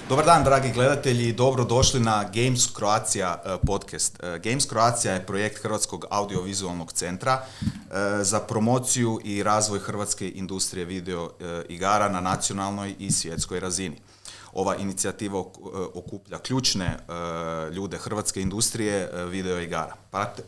Dobar dan, dragi gledatelji, dobro došli na Games Croatia podcast. Games Croatia je projekt Hrvatskog audiovizualnog centra za promociju i razvoj hrvatske industrije video igara na nacionalnoj i svjetskoj razini. Ova inicijativa okuplja ključne ljude hrvatske industrije video igara.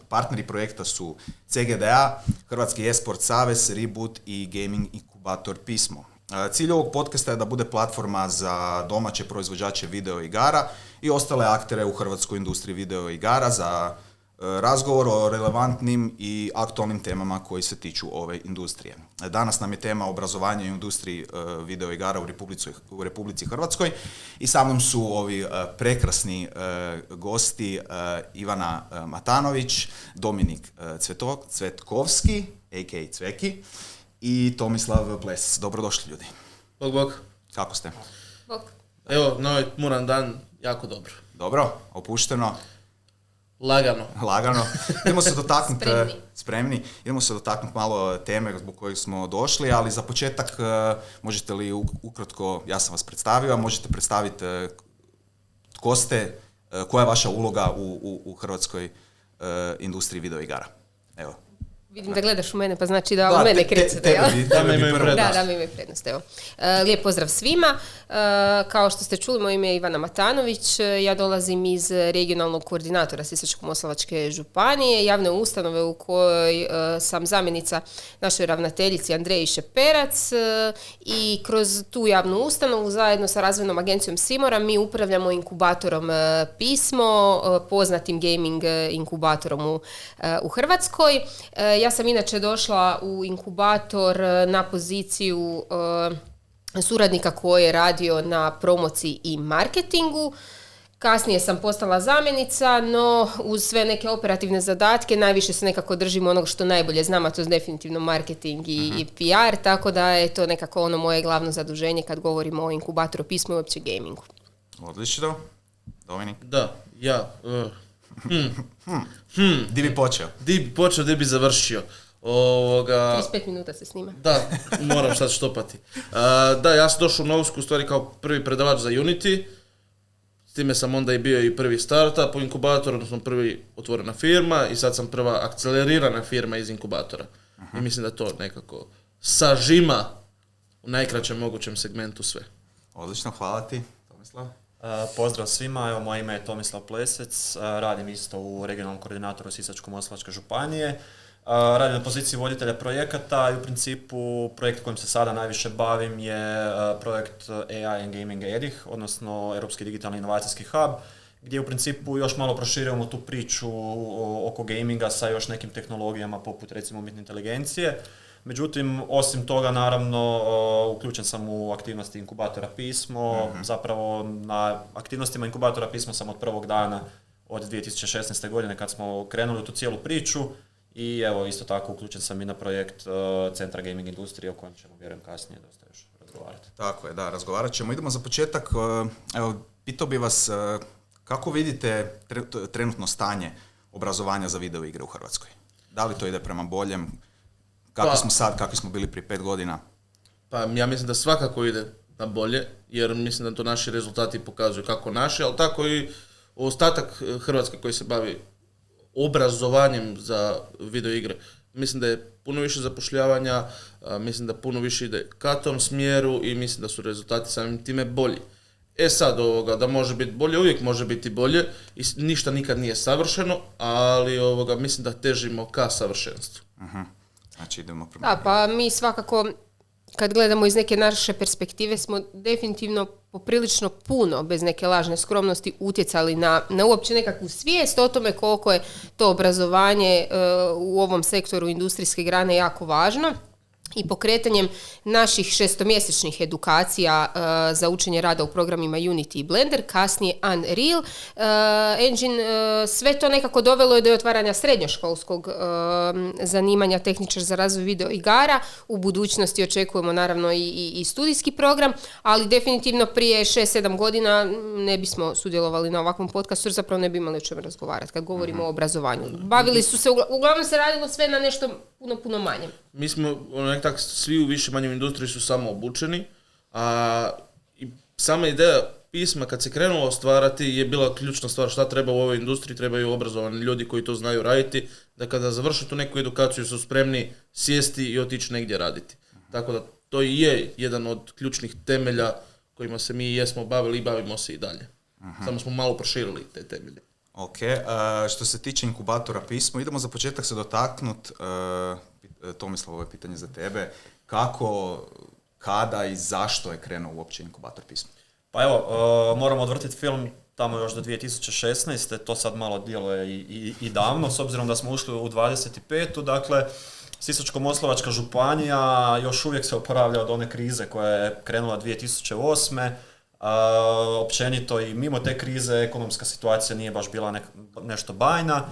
Partneri projekta su CGDA, Hrvatski e-sport savez, Reboot i gaming inkubator Pismo. Cilj ovog podcasta je da bude platforma za domaće proizvođače video igara i ostale aktere u hrvatskoj industriji video igara za razgovor o relevantnim i aktualnim temama koji se tiču ove industrije. Danas nam je tema obrazovanje u industriji video igara u Republici Hrvatskoj i sa mnom su ovi prekrasni gosti Ivana Matanović, Dominik Cvetkovski, a.k.a. Cveki, i Tomislav Ples. Dobrodošli, ljudi. Bog, bog. Kako ste? Bog. Evo, na ovaj muran dan, jako dobro. Dobro, opušteno. Lagano. Idemo se dotaknuti, spremni. Idemo se dotaknuti malo teme zbog kojih smo došli, ali za početak možete li ukratko, ja sam vas predstavio, možete predstaviti tko ste, koja je vaša uloga u hrvatskoj industriji video igara. Evo. Vidim da gledaš u mene, pa znači da u mene krećete, jel? Da mi imaju prednost. Da mi imaju prednost, evo. Lijep pozdrav svima. Kao što ste čuli, moje ime je Ivana Matanović. Ja dolazim iz regionalnog koordinatora Sisačko-moslavačke županije, javne ustanove u kojoj sam zamjenica našoj ravnateljici Andreji Šeperac i kroz tu javnu ustanovu zajedno sa razvojnom agencijom Simora mi upravljamo inkubatorom Pismo, poznatim gaming inkubatorom u Hrvatskoj. Ja sam inače došla u inkubator na poziciju suradnika koji je radio na promociji i marketingu. Kasnije sam postala zamjenica, no uz sve neke operativne zadatke najviše se nekako držim onog što najbolje znam, a to je definitivno marketing i PR, tako da je to nekako ono moje glavno zaduženje kad govorimo o inkubatoru Pismo i uopće gamingu. Odlično. Dominik? Da, ja... Di bi počeo? Di bi završio. 35 minuta se snima. Da, moram sad štopati. Da, ja sam došao u Novsku u stvari kao prvi predavač za Unity. S time sam onda i bio i prvi startup u inkubatoru, odnosno prvi otvorena firma i sad sam prva akcelerirana firma iz inkubatora. I mislim da to nekako sažima u najkraćem mogućem segmentu sve. Odlično, hvala ti, Tomislav. Pozdrav svima, evo moje ime je Tomislav Plesec, radim isto u regionalnom koordinatoru Sisačko-moslavačke županije. Radim na poziciji voditelja projekata i u principu projekt kojim se sada najviše bavim je projekt AI and Gaming EDIH, odnosno Europski digitalni inovacijski hub, gdje u principu još malo proširujemo tu priču oko gaminga sa još nekim tehnologijama poput recimo umjetne inteligencije. Međutim, osim toga, naravno, uključen sam u aktivnosti inkubatora Pismo. Zapravo, na aktivnostima inkubatora Pismo sam od prvog dana od 2016. godine kad smo krenuli u tu cijelu priču. I evo, isto tako, uključen sam i na projekt Centra gaming industrije, o kojem ćemo, vjerujem, kasnije dosta još razgovarati. Tako je, da, razgovarat ćemo. Idemo za početak. Evo, pitao bi vas kako vidite trenutno stanje obrazovanja za video igre u Hrvatskoj? Da li to ide prema boljem? Kako smo sad, kakvi smo bili prije 5 godina? Pa ja mislim da svakako ide na bolje, jer mislim da to naši rezultati pokazuju kako naši, ali tako i ostatak Hrvatske koji se bavi obrazovanjem za video igre. Mislim da je puno više zapošljavanja, mislim da puno više ide ka tom smjeru i mislim da su rezultati samim time bolji. Sad da može biti bolje, uvijek može biti bolje i ništa nikad nije savršeno, ali mislim da težimo ka savršenstvu. Znači idemo prema... Da, pa mi svakako kad gledamo iz neke naše perspektive smo definitivno poprilično puno, bez neke lažne skromnosti, utjecali na uopće nekakvu svijest o tome koliko je to obrazovanje u ovom sektoru industrijske grane jako važno. I pokretanjem naših 6-mjesečnih edukacija za učenje rada u programima Unity i Blender, kasnije Unreal Engine, sve to nekako dovelo je do otvaranja srednjoškolskog zanimanja tehničar za razvoj video igara. U budućnosti očekujemo naravno i studijski program, ali definitivno prije 6-7 godina ne bismo sudjelovali na ovakvom podcastu jer zapravo ne bi imali o čemu razgovarati kad govorimo o obrazovanju. Bavili su se, uglavnom se radilo sve na nešto puno manje. Mi smo svi u više manje industriji su samo obučeni, a i sama ideja pisma kad se krenulo stvarati je bila ključna stvar šta treba u ovoj industriji, trebaju obrazovani ljudi koji to znaju raditi, da kada završe tu neku edukaciju su spremni sjesti i otići negdje raditi. Tako da to i je jedan od ključnih temelja kojima se mi jesmo bavili i bavimo se i dalje. Samo smo malo proširili te temelje. Ok, što se tiče inkubatora Pismo, idemo za početak se dotaknuti, Tomislav, ovo je pitanje za tebe, kako, kada i zašto je krenuo uopće inkubator Pismo? Pa evo, moramo odvrtiti film tamo još do 2016. To sad malo djeluje i davno, s obzirom da smo ušli u 25. Dakle, Sisačko-moslavačka županija još uvijek se oporavlja od one krize koja je krenula 2008. Općenito i mimo te krize ekonomska situacija nije baš bila nešto bajna.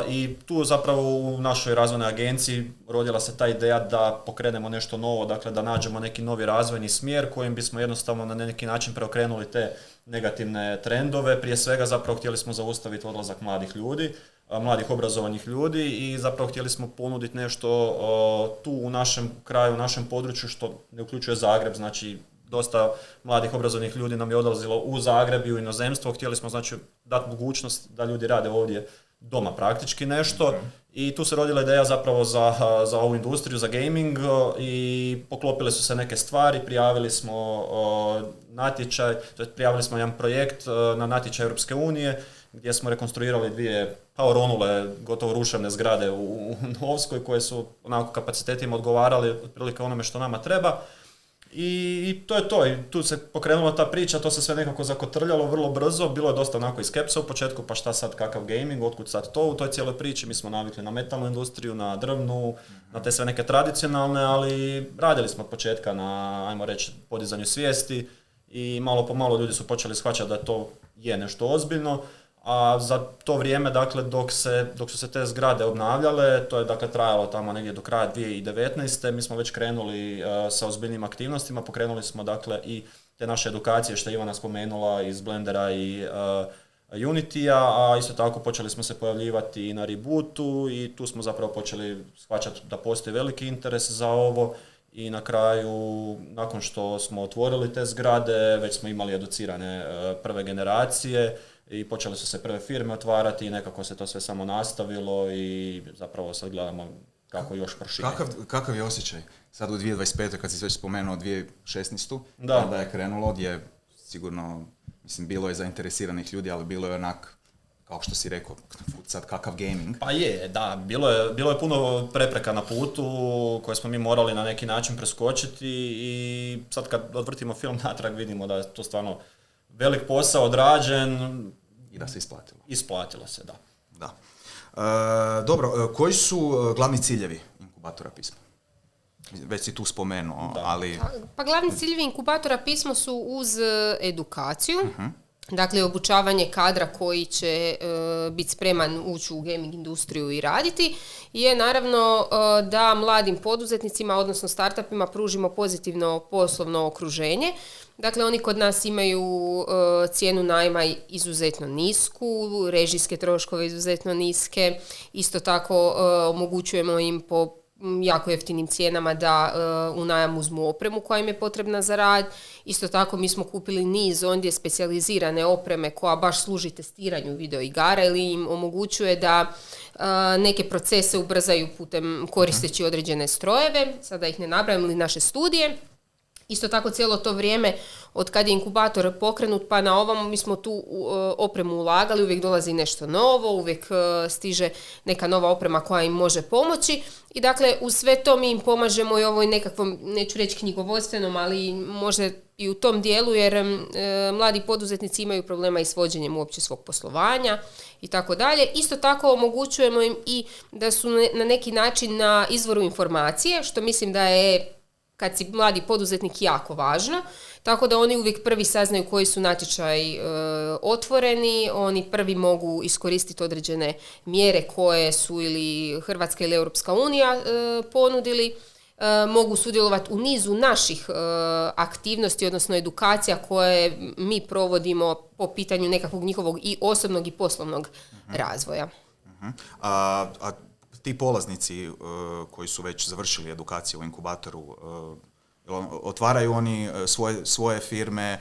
I tu zapravo u našoj razvojnoj agenciji rodila se ta ideja da pokrenemo nešto novo, dakle da nađemo neki novi razvojni smjer kojim bismo jednostavno na neki način preokrenuli te negativne trendove. Prije svega zapravo htjeli smo zaustaviti odlazak mladih ljudi, mladih obrazovanih ljudi i zapravo htjeli smo ponuditi nešto tu u našem kraju, u našem području što ne uključuje Zagreb, znači dosta mladih obrazovanih ljudi nam je odlazilo u Zagreb i u inozemstvo, htjeli smo znači dati mogućnost da ljudi rade ovdje doma praktički nešto i tu se rodila ideja zapravo za ovu industriju, za gaming i poklopile su se neke stvari, prijavili smo natječaj, prijavili smo jedan projekt na natječaj Europske unije gdje smo rekonstruirali dvije oronule, gotovo ruševne zgrade u Novskoj koje su onako kapacitetima odgovarali otprilike onome što nama treba. I to je to, i tu se pokrenula ta priča, to se sve nekako zakotrljalo vrlo brzo, bilo je dosta onako i skepsa u početku, pa šta sad, kakav gaming, otkud sad to u toj cijeloj priči, mi smo navikli na metalnu industriju, na drvnu, na te sve neke tradicionalne, ali radili smo od početka na, ajmo reći, podizanju svijesti i malo po malo ljudi su počeli shvaćati da to je nešto ozbiljno, a za to vrijeme, dakle, dok su se te zgrade obnavljale, to je dakle trajalo tamo negdje do kraja 2019. Mi smo već krenuli sa ozbiljnim aktivnostima, pokrenuli smo dakle i te naše edukacije što je Ivana spomenula iz Blendera i Unitya, a isto tako počeli smo se pojavljivati i na Rebootu i tu smo zapravo počeli shvaćati da postoji veliki interes za ovo i na kraju, nakon što smo otvorili te zgrade, već smo imali educirane prve generacije i počele su se prve firme otvarati i nekako se to sve samo nastavilo i zapravo sad gledamo kako još proširiti. Kakav je osjećaj sad u 2025. kad si već spomenuo 2016. Da je krenulo, gdje sigurno, mislim, bilo je zainteresiranih ljudi, ali bilo je onak, kao što si rekao, sad kakav gaming. Pa je, da, bilo je puno prepreka na putu koje smo mi morali na neki način preskočiti i sad kad odvrtimo film natrag vidimo da je to stvarno velik posao odrađen. I da se isplatilo. Isplatilo se, da. Dobro, koji su glavni ciljevi inkubatora Pismo? Već si tu spomenuo, ali... Pa glavni ciljevi inkubatora Pismo su uz edukaciju, dakle obučavanje kadra koji će biti spreman ući u gaming industriju i raditi, je naravno da mladim poduzetnicima, odnosno startupima, pružimo pozitivno poslovno okruženje. Dakle, oni kod nas imaju cijenu najma izuzetno nisku, režijske troškove izuzetno niske, isto tako omogućujemo im po jako jeftinim cijenama da u najam uzmu opremu koja im je potrebna za rad. Isto tako mi smo kupili niz ondje specijalizirane opreme koja baš služi testiranju videoigara ili im omogućuje da neke procese ubrzaju putem koristeći određene strojeve, sada ih ne nabrajam, ili naše studije. Isto tako cijelo to vrijeme od kad je inkubator pokrenut pa na ovom mi smo tu opremu ulagali, uvijek dolazi nešto novo, uvijek stiže neka nova oprema koja im može pomoći i dakle uz sve to mi im pomažemo i ovoj nekakvom, neću reći knjigovodstvenom, ali možda i u tom dijelu jer mladi poduzetnici imaju problema i s vođenjem uopće svog poslovanja i tako dalje. Isto tako omogućujemo im i da su na neki način na izvoru informacije, što mislim da je kad si mladi poduzetnik jako važno, tako da oni uvijek prvi saznaju koji su natječaji otvoreni, oni prvi mogu iskoristiti određene mjere koje su ili Hrvatska ili Europska unija ponudili, mogu sudjelovati u nizu naših aktivnosti, odnosno edukacija koje mi provodimo po pitanju nekakvog njihovog i osobnog i poslovnog razvoja. Ti polaznici koji su već završili edukaciju u inkubatoru, Otvaraju oni svoje firme,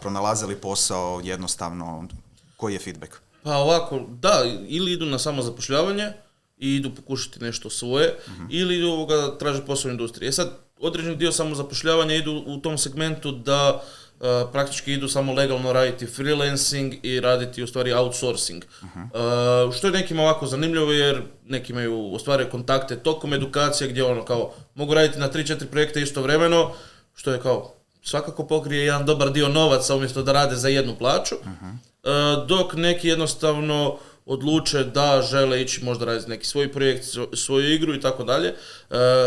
pronalazili posao jednostavno, koji je feedback? Pa ovako, da, ili idu na samozapošljavanje i idu pokušati nešto svoje, ili idu traže posao u industriji. Sad, određeni dio samozapošljavanja idu u tom segmentu da praktički idu samo legalno raditi freelancing i raditi u stvari outsourcing. Što je nekima ovako zanimljivo jer neki imaju ostvaraju kontakte tokom edukacije gdje kao mogu raditi na 3-4 projekta istovremeno, što je kao svakako pokrije jedan dobar dio novaca umjesto da rade za jednu plaću, dok neki jednostavno odluče da žele ići možda raditi neki svoj projekt, svoju igru i tako dalje.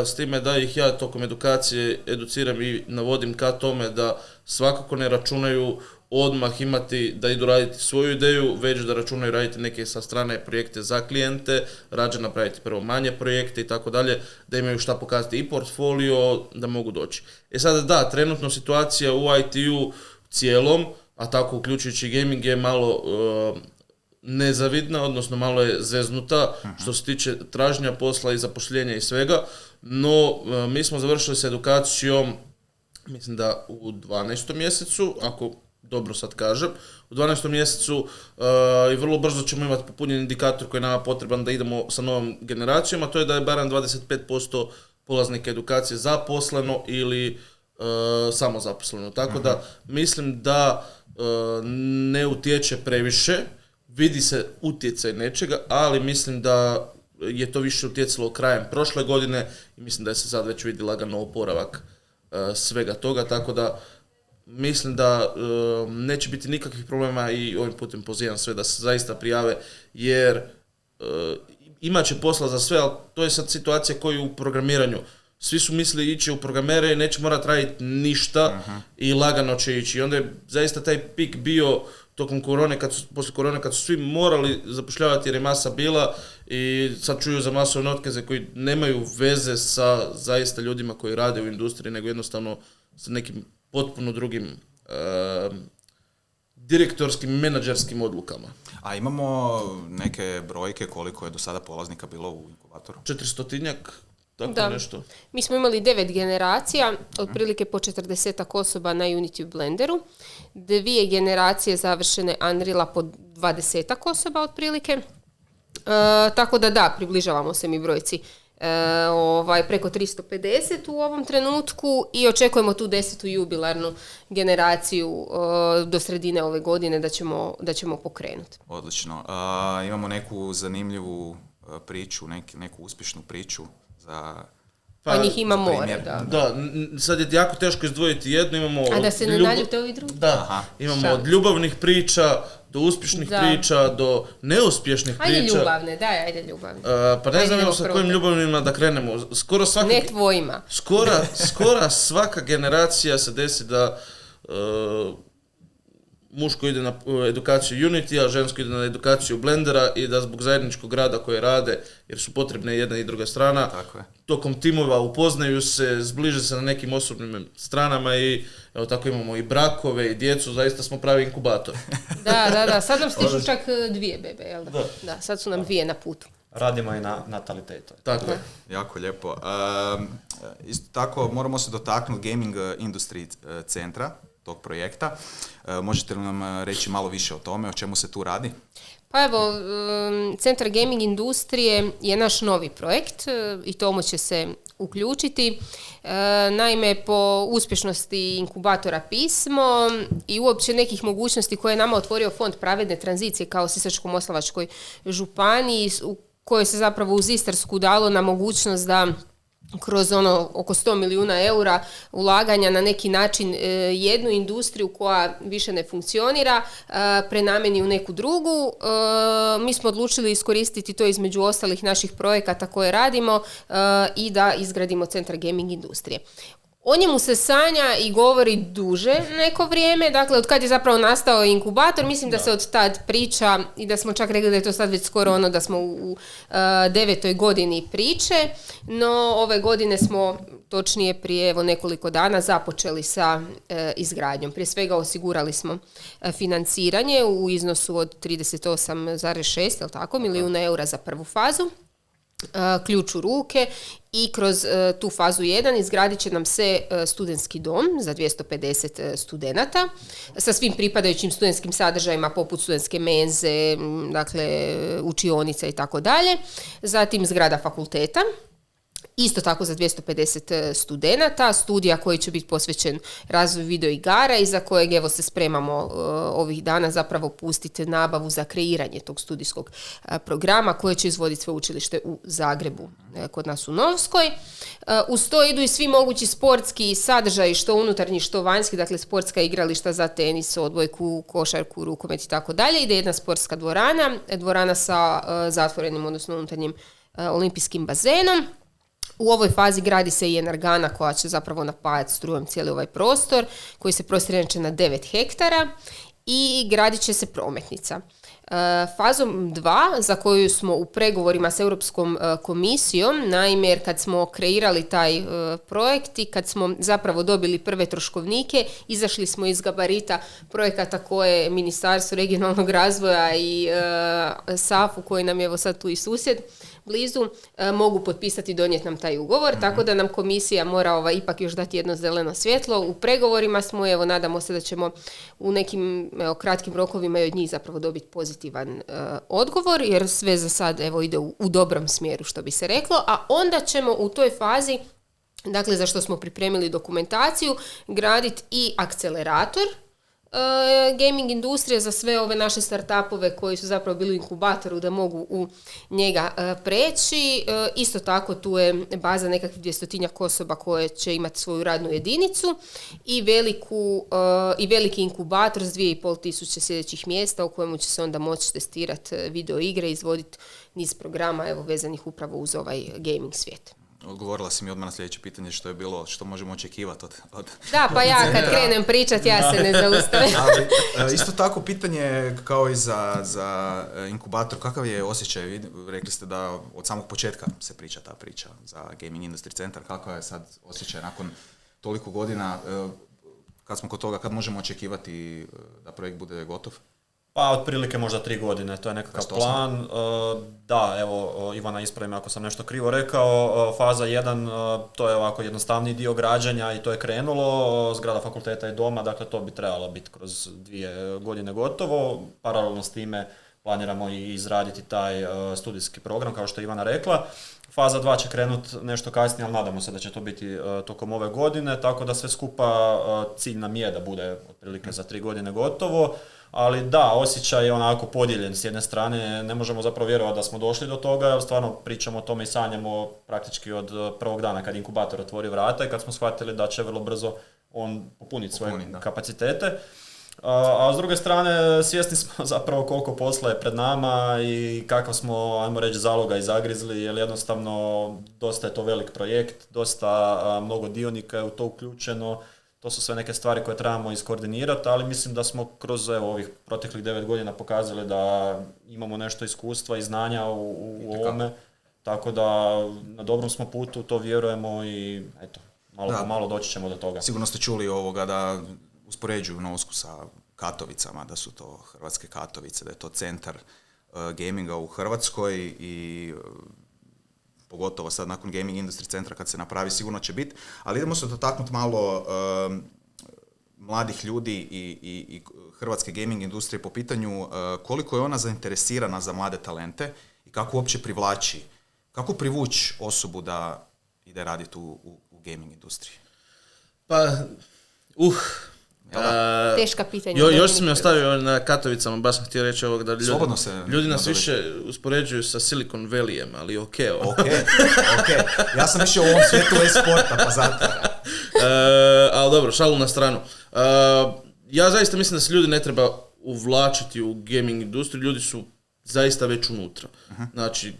S time da ih ja tokom edukacije educiram i navodim ka tome da svakako ne računaju odmah imati da idu raditi svoju ideju, već da računaju raditi neke sa strane projekte za klijente, rađe napraviti prvo manje projekte i tako dalje, da imaju šta pokazati i portfolio, da mogu doći. Sad da, trenutno situacija u IT-u cijelom, a tako uključujući gaming je malo nezavidna, odnosno malo je zeznuta što se tiče traženja posla i zapošljenja i svega, no mi smo završili s edukacijom, mislim da u 12. mjesecu, ako dobro sad kažem, u 12. mjesecu i vrlo brzo ćemo imati popunjen indikator koji je nama potreban da idemo sa novom generacijom, a to je da je barem 25% polaznika edukacije zaposleno ili samozaposleno. Tako da mislim da ne utječe previše, vidi se utjecaj nečega, ali mislim da je to više utjecalo krajem prošle godine i mislim da se sad već vidi lagano oporavak svega toga, tako da mislim da neće biti nikakvih problema i ovim putem pozivam sve da se zaista prijave, jer imat će posla za sve, ali to je sad situacija koju u programiranju. Svi su mislili ići u programere i neće morati raditi ništa i lagano će ići. I onda je zaista taj pik bio tokom korone, poslije korone, kad su svi morali zapošljavati jer je masa bila i sad čuju za masovne otkaze koji nemaju veze sa zaista ljudima koji rade u industriji, nego jednostavno sa nekim potpuno drugim direktorskim, menadžerskim odlukama. A imamo neke brojke koliko je do sada polaznika bilo u inkubatoru? 400-tinjak, tako Da. nešto. Mi smo imali 9 generacija, otprilike po 40 osoba na Unity Blenderu, 2 generacije završene Unreala po 20 osoba otprilike. Tako da, približavamo se mi brojci preko 350 u ovom trenutku i očekujemo tu 10. jubilarnu generaciju do sredine ove godine da ćemo pokrenuti. Odlično. Imamo neku zanimljivu priču, neku uspješnu priču za... Pa njih ima za more, primjer. da. Da, sad je jako teško izdvojiti jednu, imamo... A da se ne naljute ovi drugi? Da, Aha. imamo Šalim. od ljubavnih priča do uspješnih Da. priča, do neuspješnih Ajde priča. ljubavne, ajde ljubavne. Pa ne Ajde, znam idemo sa prvo kojim te. ljubavnima da krenemo. Skoro svaka... Ne tvojima. Skoro svaka generacija se desi da muško ide na edukaciju Unity, a žensko ide na edukaciju Blendera i da zbog zajedničkog rada koje rade, jer su potrebne jedna i druga strana, Tako je. tokom timova upoznaju se, zbliže se na nekim osobnim stranama i evo tako imamo i brakove i djecu, zaista smo pravi inkubator. Da, sad nam stižu čak 2 bebe, jel da? Da, sad su nam 2 na putu. Radimo i na natalitetu. Tako je. Jako lijepo. Isto tako moramo se dotaknuti Gaming Industry centra, tog projekta. Možete li nam reći malo više o tome, o čemu se tu radi? Pa evo, Centar gaming industrije je naš novi projekt i tomu će se uključiti. Naime, po uspješnosti inkubatora Pismo i uopće nekih mogućnosti koje je nama otvorio Fond pravedne tranzicije kao Sisačko-moslavačkoj županiji, u kojoj se zapravo uz Istarsku dalo na mogućnost da kroz oko 100 milijuna eura ulaganja na neki način jednu industriju koja više ne funkcionira prenamjeni u neku drugu. Mi smo odlučili iskoristiti to između ostalih naših projekata koje radimo i da izgradimo Centar gaming industrije. O njemu se sanja i govori duže neko vrijeme, dakle od kad je zapravo nastao inkubator, mislim da se od tad priča i da smo čak rekli da je to sad već skoro da smo u 9. godini priče, no ove godine smo, točnije prije nekoliko dana, započeli sa izgradnjom. Prije svega osigurali smo financiranje u iznosu od 38,6 milijuna eura za prvu fazu. ključ u ruke i kroz tu fazu 1 izgradit će nam se studentski dom za 250 studenata sa svim pripadajućim studentskim sadržajima poput studentske menze, dakle učionica i tako dalje. Zatim zgrada fakulteta. Isto tako za 250 studenata, studija koji će biti posvećen razvoju video igara i za kojeg evo se spremamo ovih dana zapravo pustiti nabavu za kreiranje tog studijskog programa koje će izvoditi sveučilište u Zagrebu, kod nas u Novskoj. Uz to idu i svi mogući sportski sadržaji, što unutarnji, što vanjski, dakle sportska igrališta za tenis, odbojku, košarku, rukomet i tako dalje. Ide jedna sportska dvorana sa zatvorenim, odnosno unutarnjim olimpijskim bazenom. U ovoj fazi gradi se i energana koja će zapravo napajati strujom cijeli ovaj prostor koji se prostire na 9 hektara i gradit će se prometnica. Fazom 2 za koju smo u pregovorima s Europskom komisijom, naime jer kad smo kreirali taj projekt i kad smo zapravo dobili prve troškovnike, izašli smo iz gabarita projekata koje Ministarstvo regionalnog razvoja i SAFU koji nam je evo sad tu i susjed blizu, mogu potpisati i donijeti nam taj ugovor, tako da nam komisija mora ipak još dati jedno zeleno svjetlo. U pregovorima smo, evo nadamo se da ćemo u nekim kratkim rokovima i od njih zapravo dobiti pozitivan odgovor, jer sve za sad evo ide u dobrom smjeru, što bi se reklo, a onda ćemo u toj fazi, dakle za što smo pripremili dokumentaciju, graditi i akcelerator gaming industrije za sve ove naše startupove koji su zapravo bili u inkubatoru da mogu u njega preći. Isto tako tu je baza nekakvih 200 osoba koje će imati svoju radnu jedinicu i veliki inkubator s 2500 sljedećih mjesta u kojemu će se onda moći testirati video igre i izvoditi niz programa evo vezanih upravo uz ovaj gaming svijet. Odgovorila si mi odmah na sljedeće pitanje što je bilo, što možemo očekivati od... Da, pa ja kad krenem pričat, ja se ne zaustavim. Ali, isto tako pitanje kao i za inkubator, kakav je osjećaj? Rekli ste da od samog početka se priča ta priča za Gaming Industry Centar. Kakav je sad osjećaj nakon toliko godina? Kad smo kod toga, kad možemo očekivati da projekt bude gotov? Pa otprilike možda 3 godine, to je nekakav plan. Da, evo Ivana ispravi me ako sam nešto krivo rekao, faza 1 to je ovako jednostavni dio građenja i to je krenulo, zgrada fakulteta i doma, dakle to bi trebalo biti kroz 2 godine gotovo. Paralelno s time planiramo i izraditi taj studijski program kao što je Ivana rekla. Faza 2 će krenuti nešto kasnije, ali nadamo se da će to biti tokom ove godine, tako da sve skupa cilj nam je da bude otprilike za 3 godine gotovo. Ali da, osjećaj je onako podijeljen. S jedne strane ne možemo zapravo vjerovati da smo došli do toga, jer stvarno pričamo o tome i sanjamo praktički od prvog dana kad inkubator otvori vrata i kad smo shvatili da će vrlo brzo on popuniti svoje kapacitete. A s druge strane svjesni smo zapravo koliko posla je pred nama i kakav smo, ajmo reći, zaloga i zagrizli, jer jednostavno dosta je to velik projekt, dosta mnogo dionika je u to uključeno. To su sve neke stvari koje trebamo iskoordinirati, ali mislim da smo kroz ovih proteklih 9 godina pokazali da imamo nešto iskustva i znanja u ovome, tako da na dobrom smo putu, to vjerujemo i eto, malo po malo doći ćemo do toga. Sigurno ste čuli ovoga da uspoređuju Novsku sa Katovicama, da su to hrvatske Katovice, da je to centar gaminga u Hrvatskoj i pogotovo sad nakon Gaming Industry Centra kad se napravi, sigurno će biti. Ali idemo se dotaknuti malo mladih ljudi i hrvatske gaming industrije po pitanju koliko je ona zainteresirana za mlade talente i kako uopće privlači, kako privući osobu da ide raditi u gaming industriji. Pa, teška pitanja. Još sam je ostavio na Katovicama, baš sam htio reći ovog da ljudi nas više uspoređuju sa Silicon Valleyem, ali ok. Ja sam više u ovom svijetu e-sporta, pa zato. Ali dobro, šalu na stranu. Ja zaista mislim da se ljudi ne treba uvlačiti u gaming industriju, ljudi su zaista već unutra. Znači,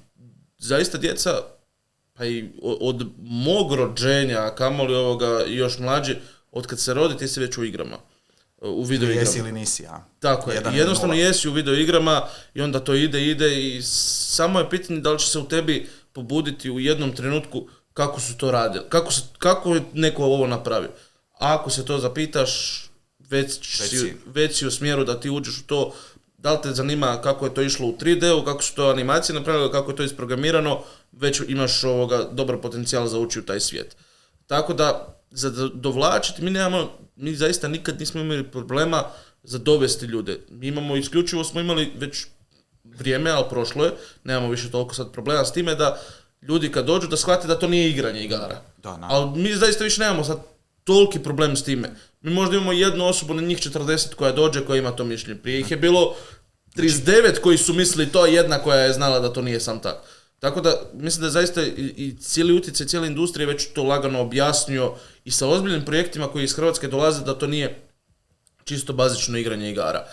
zaista djeca, pa i od mog rođenja, a kamoli ovoga još mlađi, od kad se rodi ti si već u igrama. U video igrama. Jesi ili nisi, a? Tako je. Jednostavno jesi u video igrama i onda to ide i samo je pitanje da li će se u tebi pobuditi u jednom trenutku kako su to radili. Kako je neko ovo napravio. A ako se to zapitaš, već si u smjeru da ti uđeš u to, da li te zanima kako je to išlo u 3D-u, kako su to animacije napravile, kako je to isprogramirano, već imaš dobar potencijal za ući u taj svijet. Tako da, za dovlačiti, mi zaista nikad nismo imali problema za dovesti ljude. Mi isključivo smo imali već vrijeme, ali prošlo je, nemamo više toliko sad problema s time da ljudi kad dođu da shvate da to nije igranje igara. Ali mi zaista više nemamo sad toliki problem s time. Mi možda imamo jednu osobu na njih 40 koja dođe, koja ima to mišljenje. Prije ih je bilo 39 koji su mislili to, jedna koja je znala da to nije sam tako. Tako da mislim da je zaista i cijeli utjecaj, cijele industrije već to lagano objasnio i sa ozbiljnim projektima koji iz Hrvatske dolaze da to nije čisto bazično igranje igara.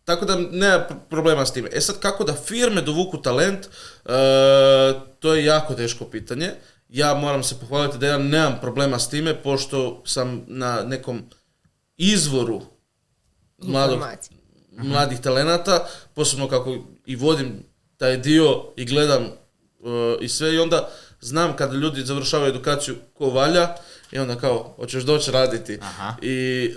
Tako da nema problema s time. Sad kako da firme dovuku talent, to je jako teško pitanje. Ja moram se pohvaliti da ja nemam problema s time, pošto sam na nekom izvoru mladih talenata, posebno kako i vodim taj dio i gledam i sve, i onda znam kada ljudi završavaju edukaciju ko valja i onda kao, hoćeš doći raditi. I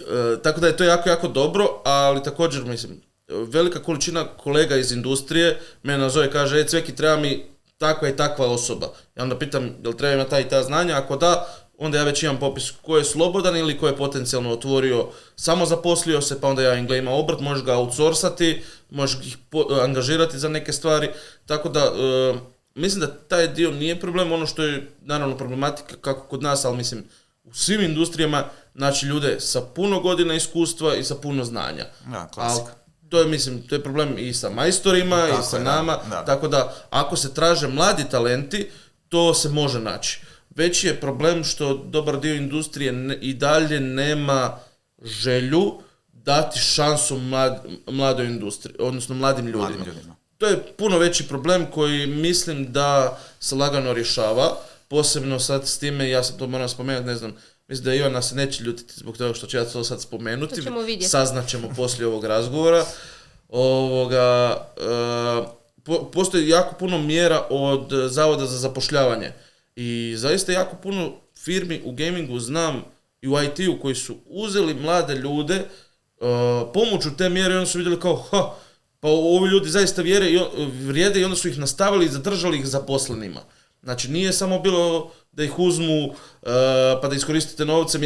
tako da je to jako, jako dobro, ali također mislim, velika količina kolega iz industrije mene nazove i kaže, Cveki, treba mi takva i takva osoba. Ja onda pitam, jel treba ima ta i ta znanja? Ako da, onda ja već imam popis ko je slobodan ili ko je potencijalno otvorio, samo zaposlio se, pa onda ja im ima obrt, možeš ga outsourcati, možeš ih angažirati za neke stvari. Tako da, mislim da taj dio nije problem, ono što je naravno problematika kako kod nas, ali mislim u svim industrijama, znači ljude sa puno godina iskustva i sa puno znanja. Ja, klasika. To je, mislim, to je problem i sa majstorima i sa nama, tako da ako se traže mladi talenti, to se može naći. Veći je problem što dobar dio industrije i dalje nema želju dati šansu mladoj industriji, odnosno mladim ljudima. To je puno veći problem koji mislim da se lagano rješava, posebno sad s time, ja sam to moram spomenuti, ne znam, mislim da Ivana se neće ljutiti zbog toga što ću ja to sad spomenuti. Saznat ćemo poslije ovog razgovora. Postoji jako puno mjera od Zavoda za zapošljavanje. I zaista jako puno firmi u gamingu znam i u IT-u koji su uzeli mlade ljude pomoću te mjere i onda su vidjeli kao pa ovi ljudi zaista vrijede i onda su ih nastavili i zadržali ih zaposlenima. Znači nije samo bilo da ih uzmu pa da iskoristite novce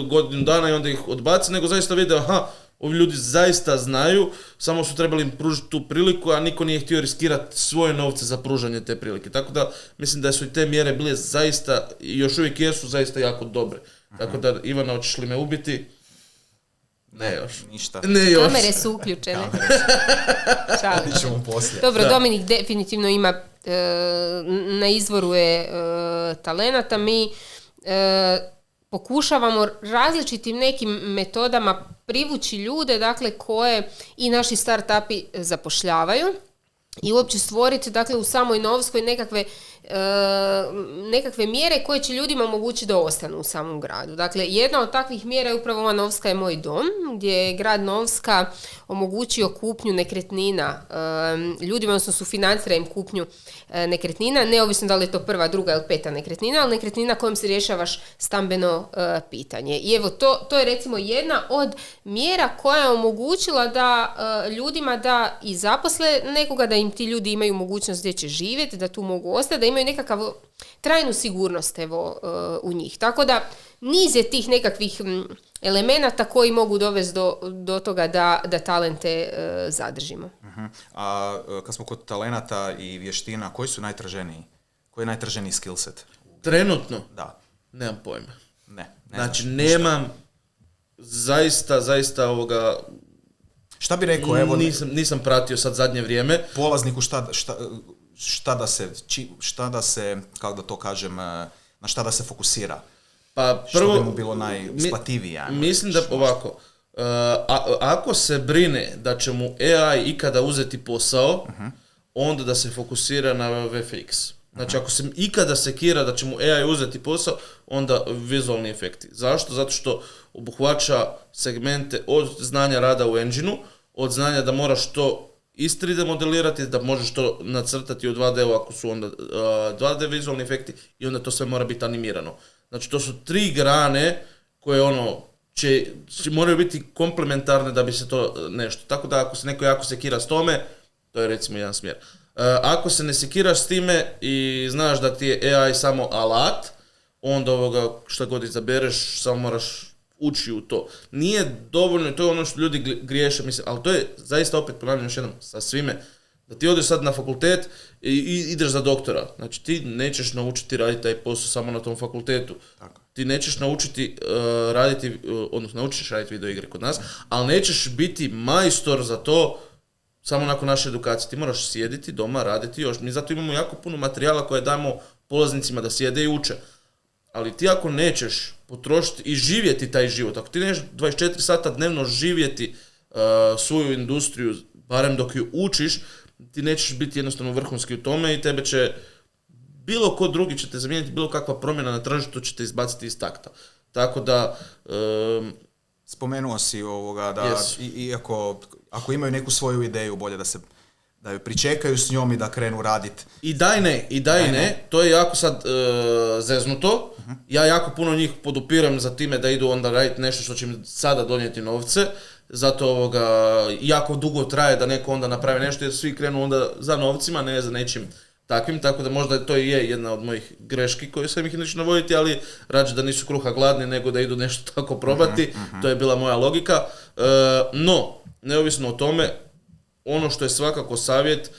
godinu dana i onda ih odbaci, nego zaista vide ovi ljudi zaista znaju, samo su trebali im pružiti tu priliku, a niko nije htio riskirati svoje novce za pružanje te prilike. Tako da mislim da su i te mjere bile zaista, i još uvijek jesu zaista jako dobre. Tako da, Ivana, hoćeš li me ubiti? Ne još. Ništa. Ne još. Kamere su uključene. Vidit ćemo poslije. Dobro, Dominik definitivno ima, na izvoru je talenata. Mi pokušavamo različitim nekim metodama privući ljude, dakle, koje i naši start-upi zapošljavaju i uopće stvoriti, dakle, u samoj Novskoj nekakve mjere koje će ljudima omogućiti da ostanu u samom gradu. Dakle, jedna od takvih mjera je upravo ova Novska je moj dom, gdje je grad Novska omogućio kupnju nekretnina ljudima, odnosno sufinancira im kupnju nekretnina, neovisno da li je to prva, druga ili peta nekretnina, ali nekretnina kojom se rješavaš stambeno pitanje. I evo, to je recimo jedna od mjera koja je omogućila da ljudima da i zaposle nekoga, da im ti ljudi imaju mogućnost gdje će živjeti, da tu mogu ostati, da imaju nekakav trajnu sigurnost u njih. Tako da niz je tih nekakvih elemenata koji mogu dovesti do toga da talente zadržimo. Uh-huh. A kad smo kod talenata i vještina, koji su najtraženiji? Koji je najtraženiji skillset? Trenutno? Da. Nemam pojma. Ne znači, nemam zaista ovoga... Šta bi rekao? Evo, nisam pratio sad zadnje vrijeme. Polazniku šta da se, kako da to kažem, na šta da se fokusira? Pa prvo, što bi mu bilo najisplativije? Mislim da ovako, ako se brine da će mu AI ikada uzeti posao, onda da se fokusira na VFX. Znači, ako se ikada sekira da će mu AI uzeti posao, onda vizualni efekti. Zašto? Zato što obuhvaća segmente od znanja rada u engine-u, od znanja da moraš to iz 3D modelirati, da možeš to nacrtati u 2D ako su onda 2D vizualni efekti i onda to sve mora biti animirano. Znači, to su 3 grane koje moraju biti komplementarne da bi se to nešto. Tako da ako se neko jako sekira s tome, to je recimo jedan smjer. Ako se ne sekiraš s time i znaš da ti je AI samo alat, onda šta god izabereš, samo moraš ući u to. Nije dovoljno, to je ono što ljudi griješe, mislim, ali to je zaista, opet ponavljam još jednom, sa svime, da ti odeš sad na fakultet i ideš za doktora. Znači ti nećeš naučiti raditi taj posao samo na tom fakultetu. Tako. Ti nećeš naučiti raditi, odnosno naučiš raditi video igre kod nas, ali nećeš biti majstor za to samo nakon naše edukacije. Ti moraš sjediti doma, raditi još. Mi zato imamo jako puno materijala koje damo polaznicima da sjede i uče. Ali ti ako nećeš potrošiti i živjeti taj život, ako ti nećeš 24 sata dnevno živjeti svoju industriju, barem dok ju učiš, ti nećeš biti jednostavno vrhunski u tome i tebe će, bilo ko drugi će te zamijeniti, bilo kakva promjena na tržištu će te izbaciti iz takta. Tako da... Spomenuo si da ako imaju neku svoju ideju, bolje da ju pričekaju s njom i da krenu raditi. I ne, to je jako sad zeznuto. Ja jako puno njih podupiram za time da idu onda raditi nešto što će im sada donijeti novce. Zato jako dugo traje da neko onda napravi nešto jer svi krenu onda za novcima, ne za nečim takvim. Tako da možda to i je jedna od mojih greški koje sam ih neću navoditi, ali rađe da nisu kruha gladni nego da idu nešto tako probati. To je bila moja logika. No, neovisno o tome, ono što je svakako savjet,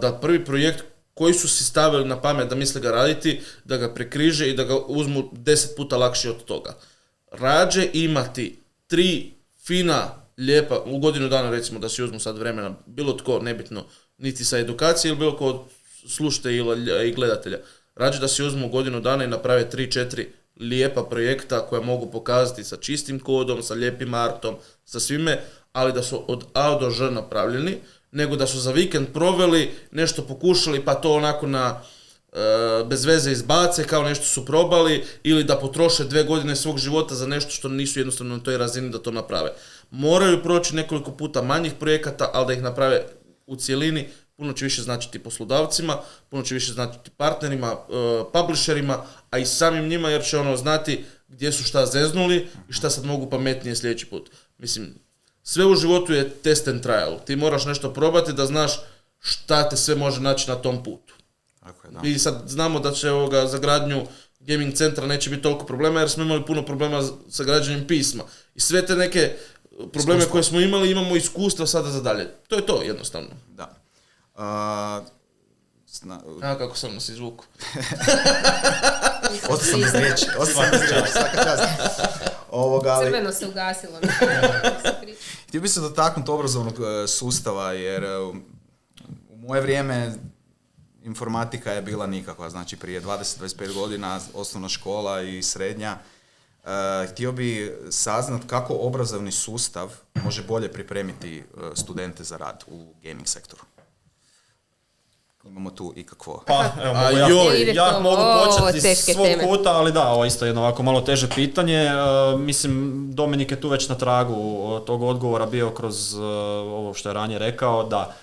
da prvi projekt koji su si stavili na pamet da misle ga raditi, da ga prekriže i da ga uzmu 10 puta lakše od toga. Rađe imati 3 fina, lijepa, u godinu dana recimo da si uzmu sad vremena, bilo tko, nebitno, niti sa edukacije ili bilo ko od slušatelja i gledatelja. Rađe da si uzmu godinu dana i naprave 3-4 lijepa projekta koja mogu pokazati sa čistim kodom, sa lijepim artom, sa svime, ali da su od A do Ž napravljeni, nego da su za vikend proveli, nešto pokušali pa to onako bez veze izbace, kao nešto su probali, ili da potroše 2 godine svog života za nešto što nisu jednostavno na toj razini da to naprave. Moraju proći nekoliko puta manjih projekata, ali da ih naprave u cjelini, puno će više značiti poslodavcima, puno će više značiti partnerima, publisherima, a i samim njima jer će znati gdje su šta zeznuli i šta sad mogu pametnije sljedeći put. Mislim, sve u životu je test and trial. Ti moraš nešto probati da znaš šta te sve može naći na tom putu. Okay, i sad znamo da će za gradnju gaming centra neće biti toliko problema jer smo imali puno problema sa građanjem pisma. I sve te neke probleme koje smo imali, imamo iskustva sada za dalje. To je to jednostavno. Da. Kako sam nas izvuku. Ostao sam bez riječi, svaka čast. Crveno se ugasilo. Htio bi se dotaknuti obrazovnog sustava, jer u moje vrijeme informatika je bila nikakva, znači prije 20-25 godina osnovna škola i srednja. Htio bi saznat kako obrazovni sustav može bolje pripremiti studente za rad u gaming sektoru. Imamo tu ikakvo... Pa, evo, ja mogu početi iz svog kuta, ali da, ovo isto jedno ovako malo teže pitanje. Mislim, Dominik je tu već na tragu tog odgovora bio kroz ovo što je ranije rekao, da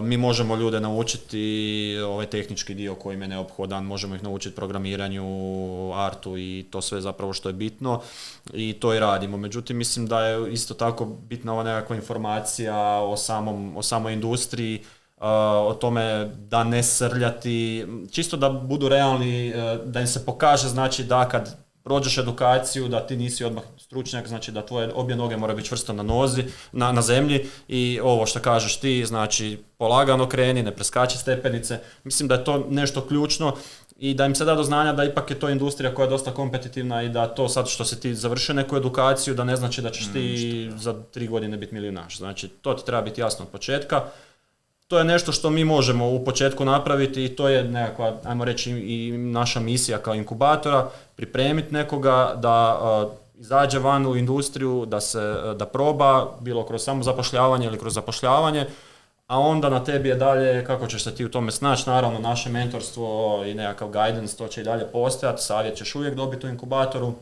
mi možemo ljude naučiti ovaj tehnički dio koji im je neophodan, možemo ih naučiti programiranju, artu i to sve zapravo što je bitno i to i radimo. Međutim, mislim da je isto tako bitna ova nekakva informacija o samoj industriji, o tome da ne srljati, čisto da budu realni, da im se pokaže znači da kad prođeš edukaciju, da ti nisi odmah stručnjak, znači da tvoje obje noge moraju biti čvrsto na nozi, na zemlji i ovo što kažeš ti, znači polagano kreni, ne preskači stepenice. Mislim da je to nešto ključno i da im se da do znanja da ipak je to industrija koja je dosta kompetitivna i da to sad što si ti završio neku edukaciju, da ne znači da ćeš ti za 3 godine biti milijunaš. Znači to ti treba biti jasno od početka. To je nešto što mi možemo u početku napraviti i to je nekakva, ajmo reći, i naša misija kao inkubatora, pripremiti nekoga da izađe van u industriju, da proba, bilo kroz samozapošljavanje ili kroz zapošljavanje, a onda na tebi je dalje kako ćeš se ti u tome snaći. Naravno, naše mentorstvo i nekakav guidance, to će i dalje postojati, savjet ćeš uvijek dobiti u inkubatoru,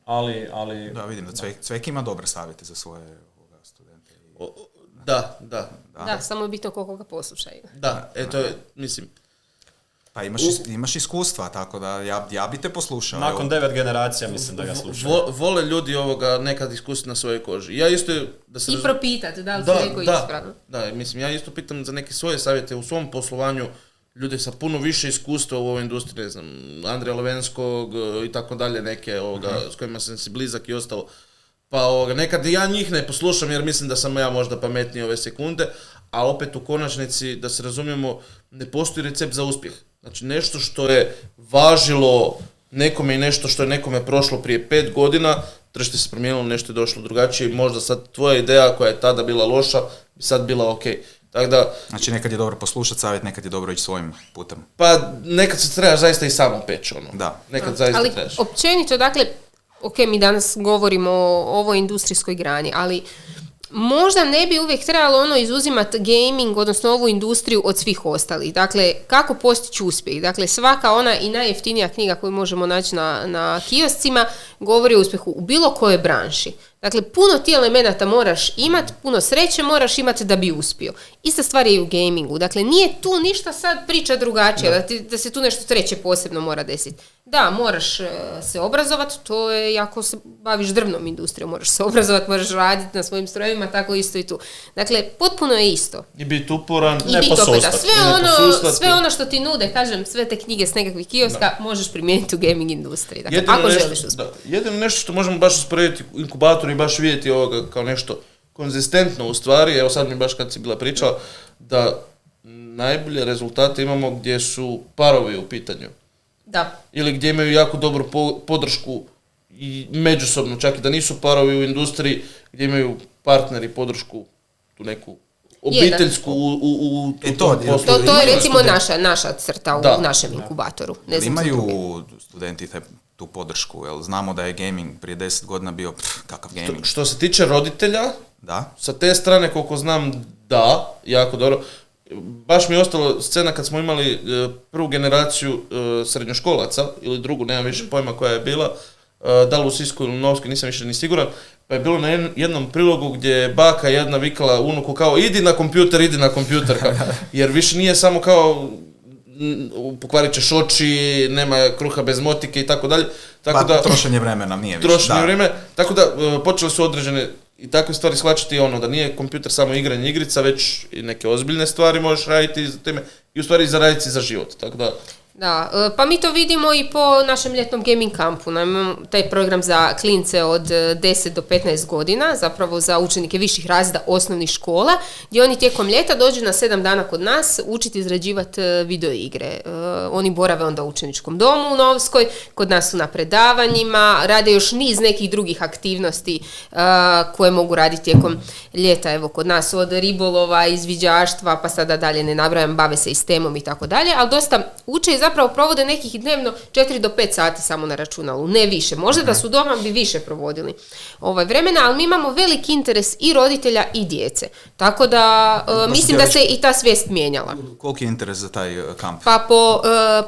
ali... Da, vidim da Cvek ima dobre savjete za svoje studente. Da. Da, samo je bitno koliko ga poslušaju. Da, eto, mislim... Pa imaš iskustva, tako da ja bi te poslušao. Nakon 9 generacija mislim da ga slušaju. Vole ljudi ovoga nekad iskusiti na svojoj koži. Ja isto da se... I propitati da li se neko ispravno. Da, mislim, ja isto pitam za neke svoje savjete u svom poslovanju, ljude sa puno više iskustva u ovoj industriji, ne znam, Andrija Lovenskog i tako dalje, neke s kojima sam si blizak i ostalo. Pa nekad ja njih ne poslušam jer mislim da sam ja možda pametniji ove sekunde, a opet u konačnici, da se razumijemo, ne postoji recept za uspjeh. Znači nešto što je važilo nekome i nešto što je nekome prošlo prije 5 godina, tržište se promijenilo, nešto je došlo drugačije i možda sad tvoja ideja koja je tada bila loša bi sad bila ok. Tako da, znači nekad je dobro poslušati savjet, nekad je dobro ići svojim putem. Pa nekad se trebaš zaista i samo peći. Da. Nekad zaista ali trebaš. Općenito, dakle, ok, mi danas govorimo o ovoj industrijskoj grani, ali možda ne bi uvijek trebalo izuzimati gaming, odnosno ovu industriju od svih ostalih. Dakle, kako postići uspjeh? Dakle, svaka ona i najjeftinija knjiga koju možemo naći na kioscima govori o uspjehu u bilo kojoj branši. Dakle, puno ti elemenata moraš imati, puno sreće moraš imati da bi uspio. Ista stvar je i u gamingu. Dakle, nije tu ništa sad priča drugačija, da se tu nešto treće posebno mora desiti. Da, moraš se obrazovati, to je jako se baviš drvnom industrijom, moraš se obrazovati, moraš raditi na svojim strojevima, tako isto i tu. Dakle, potpuno je isto. I biti uporan, ne posustati. Sve ono što ti nude, kažem, sve te knjige s nekakvih kioska, možeš primijeniti u gaming industriji. Dakle, ako želiš uspjeti. Jedino nešto što možemo baš usporediti u inkubatoru i baš vidjeti ovoga kao nešto konzistentno u stvari, evo sad mi baš kad si bila pričala, da najbolje rezultate imamo gdje su parovi u pitanju. Da. Ili gdje imaju jako dobru podršku i međusobno, čak i da nisu parovi u industriji, gdje imaju partneri podršku, tu neku obiteljsku u tom poslu. To je recimo naša crta u našem inkubatoru. Ne znam, imaju studenti tu podršku, jel znamo da je gaming prije 10 godina bio kakav gaming. Što se tiče roditelja, da? Sa te strane koliko znam, da, jako dobro. Baš mi je ostalo scena kad smo imali prvu generaciju srednjoškolaca, ili drugu, nemam više pojma koja je bila, da li u Sisku ili u Novskoj, nisam više ni siguran, pa je bilo na jednom prilogu gdje je baka jedna vikala unuku kao idi na kompjuter, jer više nije samo kao pokvarit ćeš oči, nema kruha bez motike i tako dalje. Tako da trošenje vremena nije više. Trošenje vremena, tako da počeli su određene i takve stvari shvaćati da nije kompjuter samo igranje igrica, već i neke ozbiljne stvari možeš raditi za time i u stvari zaraditi za život. Tako da Da, pa mi to vidimo i po našem ljetnom gaming kampu. Imamo taj program za klince od 10 do 15 godina, zapravo za učenike viših razreda osnovnih škola, gdje oni tijekom ljeta dođu na 7 dana kod nas učiti izrađivati video igre. Oni borave onda u učeničkom domu u Novskoj, kod nas su na predavanjima, rade još niz nekih drugih aktivnosti koje mogu raditi tijekom ljeta. Evo, kod nas od ribolova, izviđaštva, pa sada dalje ne nabrajam, bave se i s temom i tako dalje, ali dosta uče i zapravo provode nekih dnevno 4 do 5 sati samo na računalu, ne više. Možda da su doma bi više provodili vremena, ali mi imamo veliki interes i roditelja i djece. Tako da mislim da se i ta svijest mijenjala. Koliki je interes za taj kamp? Pa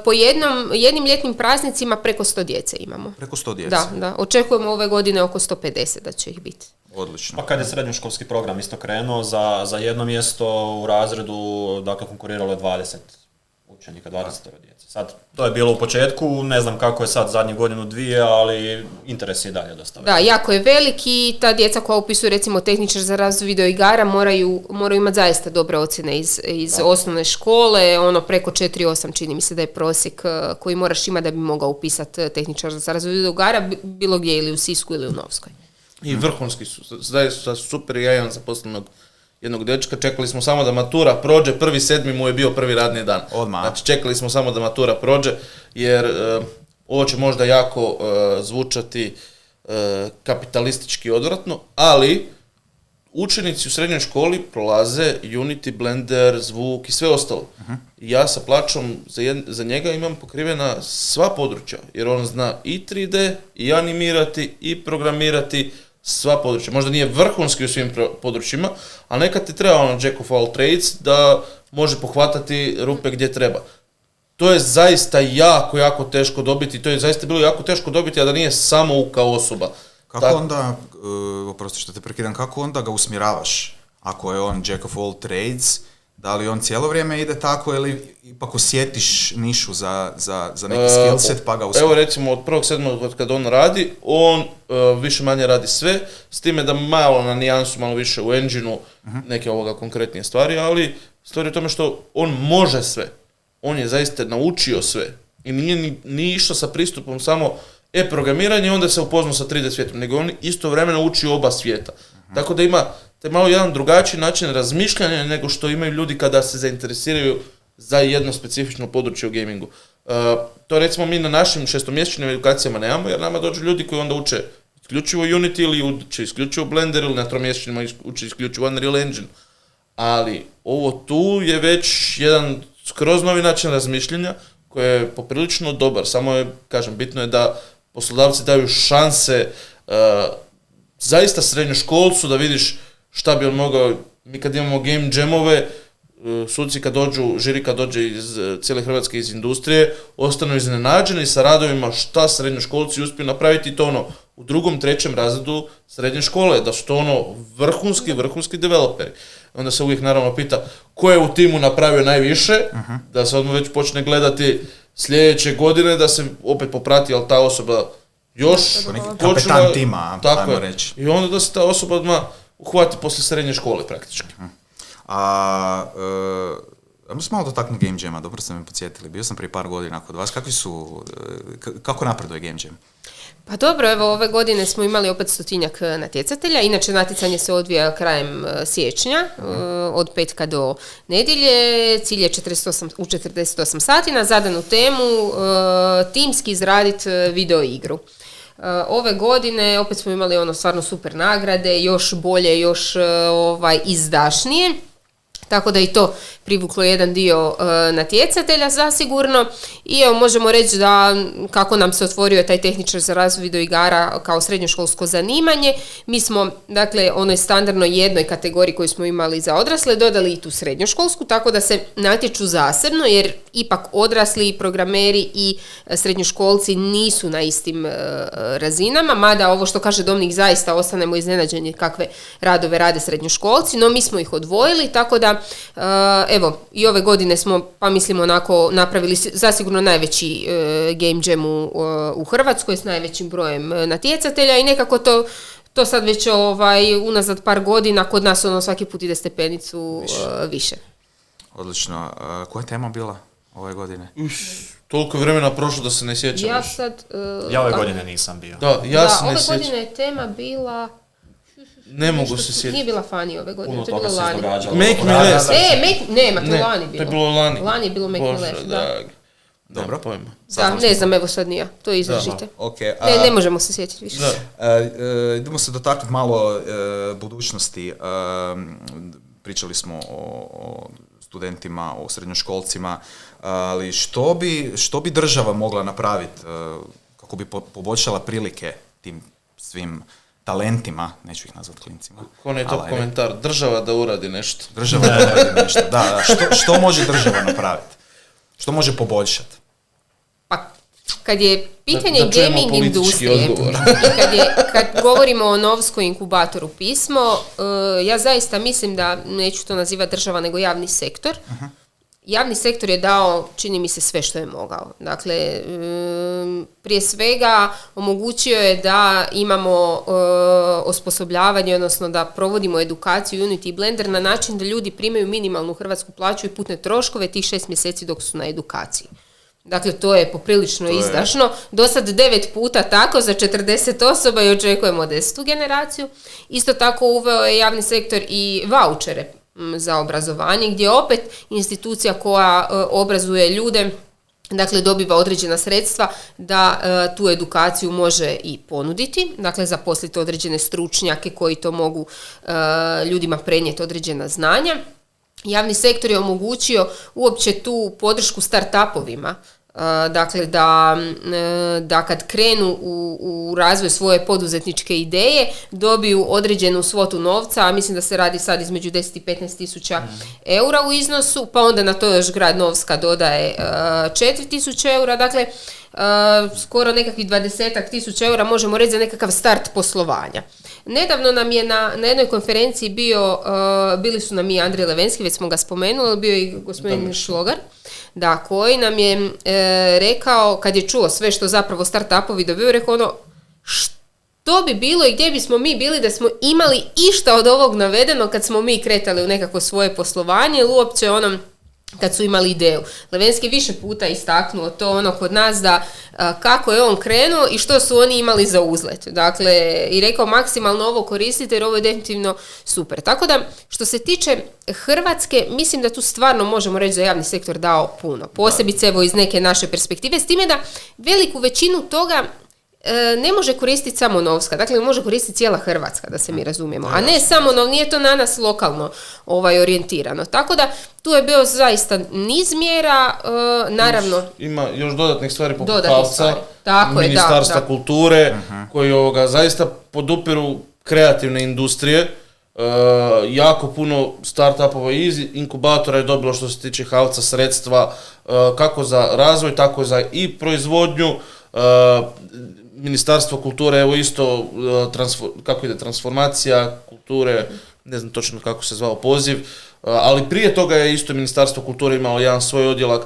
po jednim ljetnim praznicima preko 100 djece imamo. Preko 100 djece? Da. Očekujemo ove godine oko 150 da će ih biti. Odlično. Pa kad je srednjoškolski program isto krenuo, za jedno mjesto u razredu, dakle, konkuriralo je 20 učenika, 20 djece. Sad, to je bilo u početku, ne znam kako je sad zadnjih godinu dvije, ali interes je i dalje dosta velik. Da, jako je velik i ta djeca koja upisuju recimo tehničar za razvoj videoigara moraju imati zaista dobre ocjene iz osnovne škole, preko 4,8 čini mi se da je prosjek koji moraš imati da bi mogao upisati tehničar za razvoj videoigara bilo gdje ili u Sisku ili u Novskoj. I vrhunski su, zdaj su super, ja imam zaposlenog jednog dečka, čekali smo samo da matura prođe, 1.7. mu je bio prvi radni dan. Odmah. Znači čekali smo samo da matura prođe, jer ovo će možda jako zvučati kapitalistički odvratno, ali učenici u srednjoj školi prolaze Unity, Blender, zvuk i sve ostalo. Uh-huh. Ja sa plaćom za njega imam pokrivena sva područja, jer on zna i 3D, i animirati, i programirati, sva područja. Možda nije vrhunski u svim područjima, ali nekad ti treba jack of all trades da može pohvatati rupe gdje treba. To je zaista jako teško dobiti, to je zaista bilo jako teško dobiti, a da nije samouka osoba. Kako onda, oprosti što te prekidam, kako onda ga usmjeravaš? Ako je on jack of all trades, Da li on cijelo vrijeme ide tako ili ipak osjetiš nišu za neki skillset pa ga uspjeti? Evo recimo od 1.7. kad on radi, on više manje radi sve, s time da malo na nijansu, malo više u engine-u neke ovoga konkretnije stvari, ali stvari je u tome što on može sve. On je zaista naučio sve i nije išao sa pristupom samo programiranje i onda se upoznao sa 3D svijetom, nego on istovremeno uči oba svijeta. Tako da ima te malo jedan drugačiji način razmišljanja nego što imaju ljudi kada se zainteresiraju za jedno specifično područje u gamingu. To recimo mi na našim 6-mjesečnim edukacijama nemamo, jer nama dođu ljudi koji onda uče isključivo Unity ili uče isključivo Blender ili na 3-mjesečnima uče isključivo Unreal Engine. Ali ovo tu je već jedan skroz novi način razmišljanja koji je poprilično dobar. Samo je, kažem, bitno je da poslodavci daju šanse zaista srednjoškolcu da vidiš šta bi on mogao. Mi kad imamo game jamove, suci kad dođu, žiri kad dođe iz cijele Hrvatske iz industrije, ostanu iznenađeni sa radovima šta srednjoškolci uspiju napraviti i to ono u 2., 3. razredu srednje škole, da su to ono vrhunski developeri. Onda se uvijek naravno pita ko je u timu napravio najviše, da se odmah već počne gledati sljedeće godine, da se opet poprati, ali ta osoba još kapetan tima, tako ajmo reći. I onda da se ta osoba odmah uhvati poslije srednje škole praktički. Ajmo se malo dotaknuti Game Jama, dobro ste me podsjetili. Bio sam prije par godina kod vas. Kako napreduje Game Jam? Pa dobro, evo ove godine smo imali opet 100-tinjak natjecatelja. Inače, natjecanje se odvija krajem siječnja, od petka do nedjelje. Cilj je 48 sati na zadanu temu timski izraditi video igru. Ove godine opet smo imali stvarno super nagrade, još bolje, još izdašnije. Tako da i to privuklo jedan dio natjecatelja zasigurno. I evo možemo reći da kako nam se otvorio taj tehničar za razvoj videoigara kao srednjoškolsko zanimanje, mi smo dakle onoj standardnoj jednoj kategoriji koju smo imali za odrasle dodali i tu srednjoškolsku, tako da se natječu zasebno jer ipak odrasli programeri i srednjoškolci nisu na istim razinama, mada ovo što kaže Dominik zaista ostanemo iznenađeni kakve radove rade srednjoškolci, no mi smo ih odvojili, tako da evo, i ove godine smo, pa mislim onako, napravili zasigurno najveći game jam u Hrvatskoj s najvećim brojem natjecatelja i nekako to sad već unazad par godina kod nas svaki put ide stepenicu više. Odlično. Koja je tema bila ove godine? Toliko vremena prošlo da se ne sjećam. Ja ove godine nisam bio. Ove godine je tema bila... Ne mogu se sjetiti. Nije bila Fanny ove godine, to je bilo lani. Make me left. Nema, to je lani bilo. To je bilo lani. Lani je bilo Make me left, da. Dobro. Pojma. Da, ne znam, evo sad nije. To izražite. Okay, ne možemo se sjetiti više. Idemo se dotaknuti malo budućnosti. Pričali smo o studentima, o srednjoškolcima, ali što bi država mogla napraviti kako bi poboljšala prilike tim svim talentima, neću ih nazvati klincima. Onaj top komentar, država da uradi nešto. Država da uradi nešto, da. Što može država napraviti? Što može poboljšati? Pa, kad je pitanje gaming industrije i kad govorimo o Novskoj inkubatoru pismo, ja zaista mislim da, neću to nazivati država, nego javni sektor. Javni sektor je dao, čini mi se, sve što je mogao. Dakle, prije svega omogućio je da imamo osposobljavanje, odnosno da provodimo edukaciju Unity i Blender na način da ljudi primaju minimalnu hrvatsku plaću i putne troškove tih 6 mjeseci dok su na edukaciji. Dakle, to je poprilično izdašno. Do sad 9 puta tako za 40 osoba i očekujemo 10. generaciju. Isto tako uveo je javni sektor i vaučere za obrazovanje, gdje opet institucija koja obrazuje ljude, dakle dobiva određena sredstva da tu edukaciju može i ponuditi, dakle zaposliti određene stručnjake koji to mogu ljudima prenijeti određena znanja. Javni sektor je omogućio uopće tu podršku start-upovima, dakle da kad krenu u razvoj svoje poduzetničke ideje dobiju određenu svotu novca, a mislim da se radi sad između 10 i 15 tisuća eura u iznosu, pa onda na to još grad Novska dodaje 4 tisuće eura. Dakle, skoro nekakvih 20.000 eura možemo reći za nekakav start poslovanja. Nedavno nam je na jednoj konferenciji bili su nam i Andrej Levenski, već smo ga spomenuli, bio i gospodin Šlogar, da, koji nam je rekao, kad je čuo sve što zapravo start-upovi dobiju, rekao ono, što bi bilo i gdje bismo mi bili da smo imali išta od ovog navedenog kad smo mi kretali u nekako svoje poslovanje ili uopće kad su imali ideju. Levenski više puta istaknuo to kod nas da kako je on krenuo i što su oni imali za uzlet. Dakle, i rekao maksimalno ovo koristite jer ovo je definitivno super. Tako da, što se tiče Hrvatske, mislim da tu stvarno možemo reći da je javni sektor dao puno. Posebice evo iz neke naše perspektive, s time da veliku većinu toga ne može koristiti samo Novska, dakle može koristiti cijela Hrvatska, da se mi razumijemo, a ne samo nije to na nas lokalno orijentirano. Tako da tu je bio zaista niz mjera, naravno. Ima još dodatnih stvari poput HAVC-a, Ministarstva da. kulture, koji zaista podupiru kreativne industrije. Jako puno startupova iz inkubatora je dobilo što se tiče HAVC-a sredstva, kako za razvoj, tako za i proizvodnju. Ministarstvo kulture, evo isto, kako ide transformacija kulture, ne znam točno kako se zvao poziv, ali prije toga je isto Ministarstvo kulture imalo jedan svoj odjelak,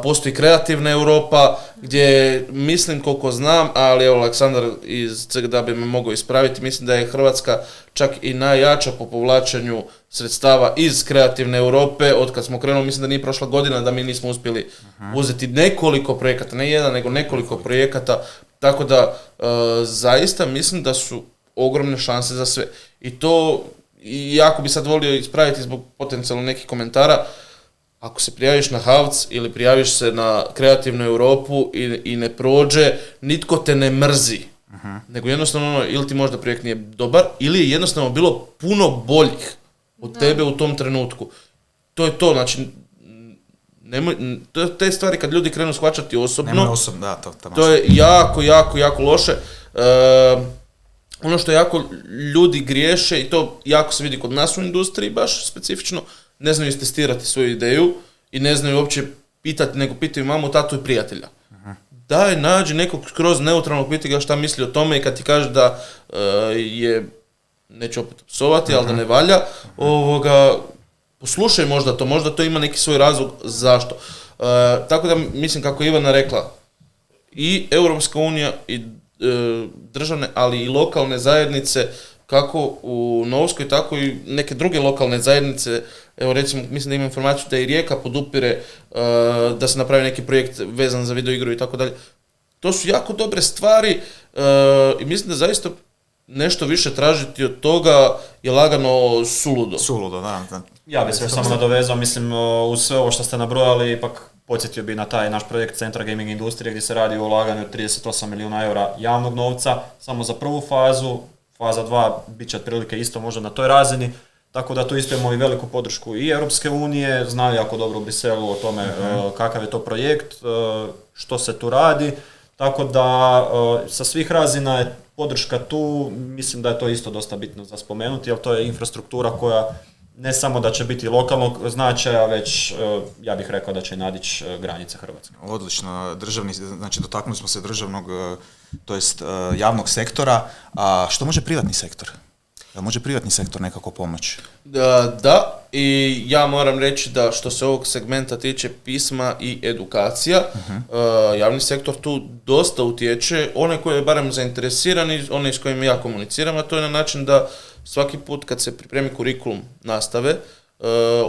postoji Kreativna Europa, gdje mislim koliko znam, ali evo Aleksandar iz CGDA bi me mogao ispraviti, mislim da je Hrvatska čak i najjača po povlačenju sredstava iz Kreativne Europe, od kad smo krenuli, mislim da nije prošla godina da mi nismo uspjeli uzeti nekoliko projekata, ne jedan, nego nekoliko projekata, tako da zaista mislim da su ogromne šanse za sve. I to, jako bi sad volio ispraviti zbog potencijalno nekih komentara, ako se prijaviš na HAVC ili prijaviš se na Kreativnu Europu i ne prođe, nitko te ne mrzi. Nego jednostavno, ili ti možda projekt nije dobar, ili je jednostavno bilo puno boljih od tebe u tom trenutku. To je to, znači, te stvari kad ljudi krenu shvaćati osobno, to je jako loše. Ono što jako ljudi griješe, i to jako se vidi kod nas u industriji baš specifično, ne znaju istestirati svoju ideju i ne znaju uopće pitati, nego pitaju mamu, tatu i prijatelja. Daj, nađi nekog skroz neutralnog, piti ga šta misli o tome i kad ti kaže da je, neću opet psovati, ali da ne valja, poslušaj možda to ima neki svoj razlog zašto. Tako da mislim kako je Ivana rekla, i Europska unija i državne, ali i lokalne zajednice, kako u Novskoj, tako i neke druge lokalne zajednice, evo recimo, mislim da ima informaciju da i Rijeka podupire da se napravi neki projekt vezan za videoigru i tako dalje. To su jako dobre stvari i mislim da zaista nešto više tražiti od toga je lagano suludo. Da. Ja bih se samo nadovezao, mislim, uz sve ovo što ste nabrojali, ipak podsjetio bi na taj naš projekt Centra gaming industrije gdje se radi o ulaganju od 38 milijuna eura javnog novca, samo za prvu fazu, faza 2 bit će otprilike isto možda na toj razini, tako da tu isto imamo i veliku podršku i Europske unije, znaju jako dobro u Briselu o tome kakav je to projekt, što se tu radi, tako da sa svih razina je podrška tu, mislim da je to isto dosta bitno za spomenuti, jer to je infrastruktura koja ne samo da će biti lokalnog značaja, već ja bih rekao da će nadići granice Hrvatske. Odlično, znači dotaknuli smo se državnog, to jest javnog sektora, a što može privatni sektor? Može privatni sektor nekako pomoći? Da, i ja moram reći da što se ovog segmenta tiče pisma i edukacija, javni sektor tu dosta utječe, one koje je barem zainteresirani, one s kojima ja komuniciram, a to je na način da svaki put kad se pripremi kurikulum nastave,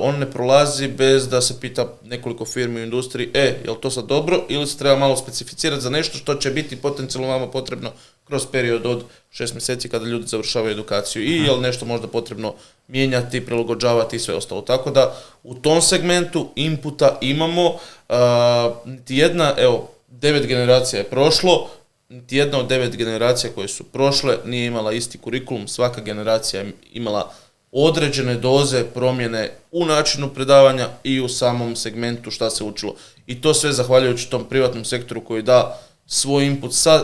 on ne prolazi bez da se pita nekoliko firmi u industriji, je li to sad dobro ili se treba malo specificirati za nešto što će biti potencijalno vama potrebno kroz period od 6 mjeseci kada ljudi završavaju edukaciju i je li nešto možda potrebno mijenjati, prilagođavati i sve ostalo. Tako da u tom segmentu inputa imamo, niti jedna, 9 generacija je prošlo, niti jedna od 9 generacija koje su prošle nije imala isti kurikulum, svaka generacija je imala određene doze promjene u načinu predavanja i u samom segmentu šta se učilo. I to sve zahvaljujući tom privatnom sektoru koji da svoj input sa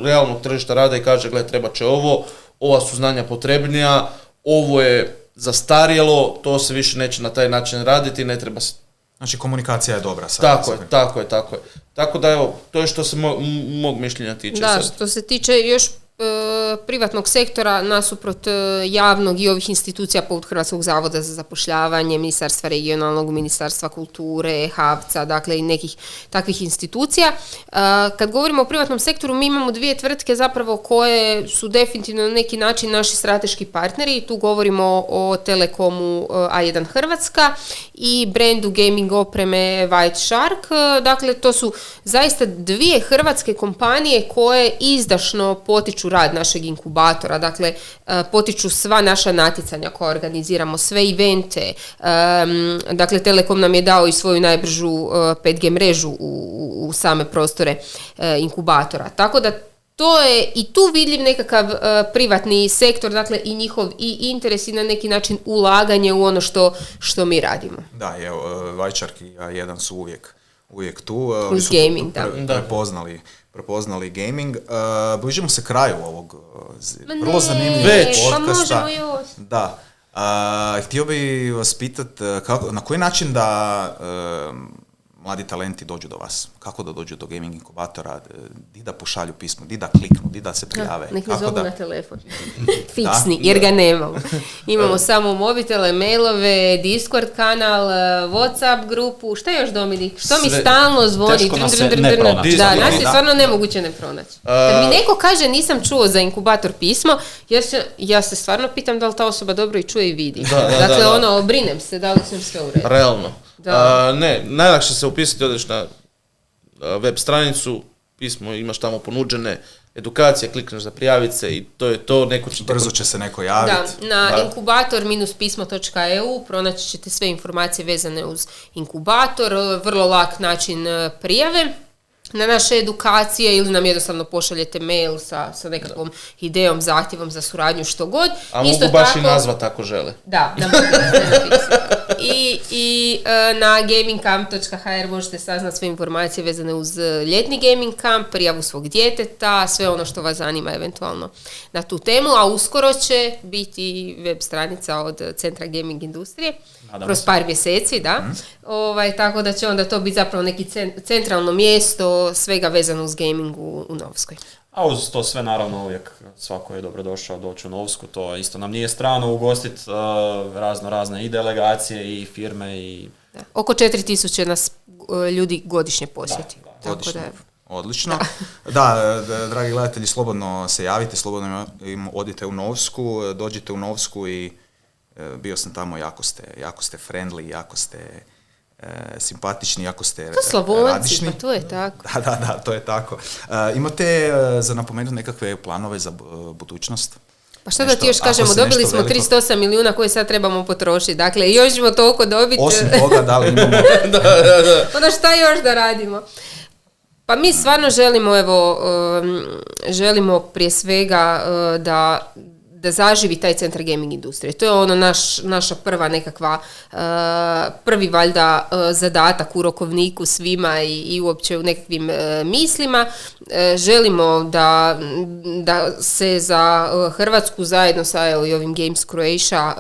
realnog tržišta rada i kaže, gle, treba će ovo, ova su znanja potrebnija, ovo je zastarjelo, to se više neće na taj način raditi, ne treba se Znači komunikacija je dobra sad. Tako je. Tako da evo, to je što se mog mišljenja tiče. Da, sad. što se tiče još privatnog sektora nasuprot javnog i ovih institucija poput Hrvatskog zavoda za zapošljavanje, Ministarstva regionalnog, Ministarstva kulture, HAVC-a, dakle i nekih takvih institucija. Kad govorimo o privatnom sektoru, mi imamo dvije tvrtke zapravo koje su definitivno na neki način naši strateški partneri. Tu govorimo o Telekomu A1 Hrvatska i brandu gaming opreme White Shark. Dakle, to su zaista dvije hrvatske kompanije koje izdašno potiču rad našeg inkubatora, dakle potiču sva naša natjecanja koja organiziramo, sve evente, dakle Telekom nam je dao i svoju najbržu 5G mrežu u same prostore inkubatora, tako da to je i tu vidljiv nekakav privatni sektor, dakle i njihov i interes i na neki način ulaganje u ono što mi radimo. Da, evo, Vajčark i A1 su uvijek tu. Uz gaming, prepoznali gaming. Bližimo se kraju ovog vrlo zanimljivog podcasta. Pa možemo još. Da. Htio bi vas pitati na koji način da mladi talenti dođu do vas? Kako da dođu do gaming inkubatora? Di da pošalju pismo? Di da kliknu? Di da se prijave? Nek ne zovu na telefon. Fiksni, jer ga nemamo. Imamo samo mobitele, mailove, Discord kanal, Whatsapp grupu. Šta još, Dominik? Što mi stalno zvoni? Teško nas se ne pronaći. Da, nas je stvarno nemoguće ne pronaći. Kad mi neko kaže nisam čuo za inkubator pismo, ja se stvarno pitam da li ta osoba dobro i čuje i vidi. Dakle, brinem se da li sam sve u redu. Realno. Najlakše se upisati, odeš na web stranicu, pismo imaš tamo ponuđene, edukacija, klikneš za prijavit se i to je to. Brzo će se neko javiti. Da, na inkubator-pismo.eu pronaći ćete sve informacije vezane uz inkubator, vrlo lak način prijave na naše edukacije ili nam jednostavno pošaljete mail sa nekakvom idejom, zahtjevom za suradnju, što god. A mogu baš i nazvat ako žele. Da mogu napisati. I na gamingcamp.hr možete saznati sve informacije vezane uz ljetni gaming kamp, prijavu svog djeteta, sve ono što vas zanima eventualno na tu temu, a uskoro će biti web stranica od Centra gaming industrije. Kroz par mjeseci, da. Tako da će onda to biti zapravo neki centralno mjesto svega vezano uz gaming u Novskoj. A uz to sve naravno uvijek svako je dobrodošao doći u Novsku, to isto nam nije strano ugostiti razne i delegacije i firme. Da. Oko 4000 nas ljudi godišnje posjeti. Godišnje. Odlično. Da, dragi gledatelji, slobodno se javite, slobodno im odite u Novsku, dođite u Novsku i bio sam tamo, jako ste friendly, jako ste simpatični, jako ste radišni. To Slavonci, pa to je tako. Da, to je tako. Imate za napomenuti nekakve planove za budućnost? Pa šta da ti još kažemo, dobili smo 308 milijuna koje sad trebamo potrošiti, dakle još ćemo toliko dobiti. Osim toga, da li imamo... Onda šta još da radimo? Pa mi stvarno želimo prije svega da zaživi taj centar gaming industrije. To je ono naša prva nekakva, prvi valjda zadatak u rokovniku svima i uopće u nekakvim mislima. Želimo da se za Hrvatsku zajedno sa i ovim Games Croatia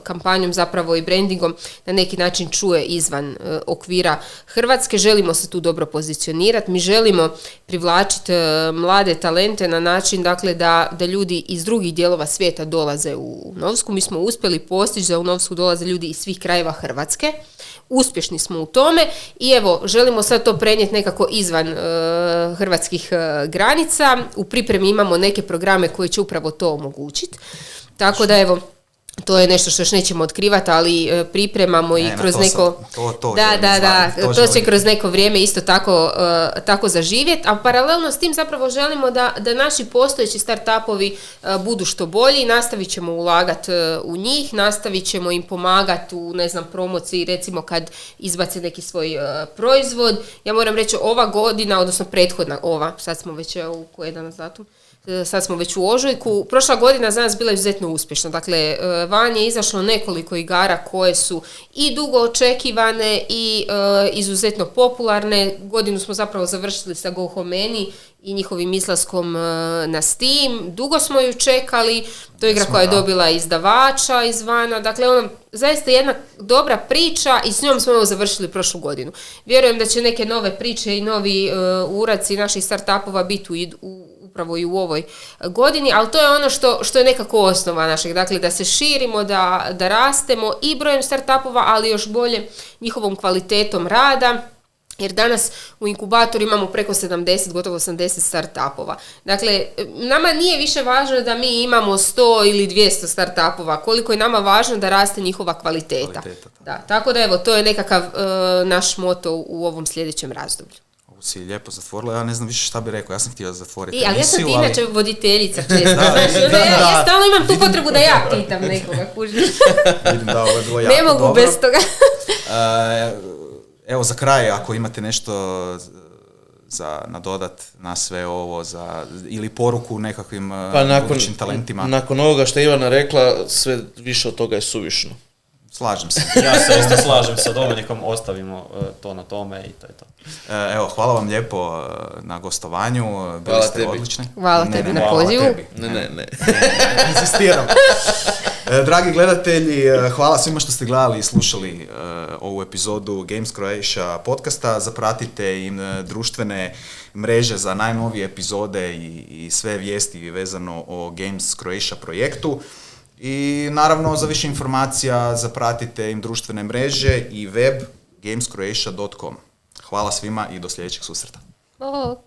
kampanjom zapravo i brandingom na neki način čuje izvan okvira Hrvatske. Želimo se tu dobro pozicionirati. Mi želimo privlačiti mlade talente na način dakle da ljudi iz drugih dijelova svijeta dolaze u Novsku. Mi smo uspjeli postići da u Novsku dolaze ljudi iz svih krajeva Hrvatske. Uspješni smo u tome i evo, želimo sad to prenijeti nekako izvan hrvatskih granica. U pripremi imamo neke programe koji će upravo to omogućiti. Tako da evo, to je nešto što još nećemo otkrivati, ali pripremamo i kroz neko... To će kroz neko vrijeme isto tako zaživjeti, a paralelno s tim zapravo želimo da naši postojeći start-upovi budu što bolji, nastavit ćemo ulagati u njih, nastavit ćemo im pomagati u, promociji, recimo kad izbace neki svoj proizvod. Ja moram reći, ova godina, odnosno prethodna, sad smo već u koji je danas datum, sad smo već u ožujku. Prošla godina za nas bila izuzetno uspješna. Dakle, van je izašlo nekoliko igara koje su i dugo očekivane i izuzetno popularne. Godinu smo zapravo završili sa Go Home Many i njihovim izlaskom na Steam. Dugo smo ju čekali, to je igra koja je dobila izdavača izvana, dakle zaista jedna dobra priča i s njom smo završili prošlu godinu. Vjerujem da će neke nove priče i novi uraci naših startupova biti upravo i u ovoj godini, ali to je ono što je nekako osnova našeg, dakle da se širimo, da rastemo i brojem startupova, ali još bolje njihovom kvalitetom rada. Jer danas u inkubatoru imamo preko 70, gotovo 80 startupova. Dakle, nama nije više važno da mi imamo 100 ili 200 startupova, koliko je nama važno da raste njihova kvaliteta. Da, tako da evo, to je nekakav naš moto u ovom sljedećem razdoblju. Ovo si lijepo zatvorila, ja ne znam više šta bi rekao, ja sam htio zatvoriti ali emisiju, ja sam ti inače voditeljica često. Ja stalno imam tu potrebu da ja pitam nekoga, kužiš. Vidim da ovo je bilo jako ne mogu dobro. bez toga. Evo za kraj, ako imate nešto za nadodat na sve ovo, ili poruku nekakvim budućim talentima. Nakon ovoga što je Ivana rekla, sve više od toga je suvišno. Slažem se. Ja se isto slažem sa Dominikom, ostavimo to na tome i to je to. Evo, hvala vam lijepo na gostovanju, bili ste odlični. Hvala tebi na pozivu. Ne. Insistiram. Dragi gledatelji, hvala svima što ste gledali i slušali ovu epizodu Games Croatia podcasta. Zapratite im društvene mreže za najnovije epizode i sve vijesti vezano o Games Croatia projektu. I naravno za više informacija zapratite im društvene mreže i web gamescroatia.com. Hvala svima i do sljedećeg susreta. Bok.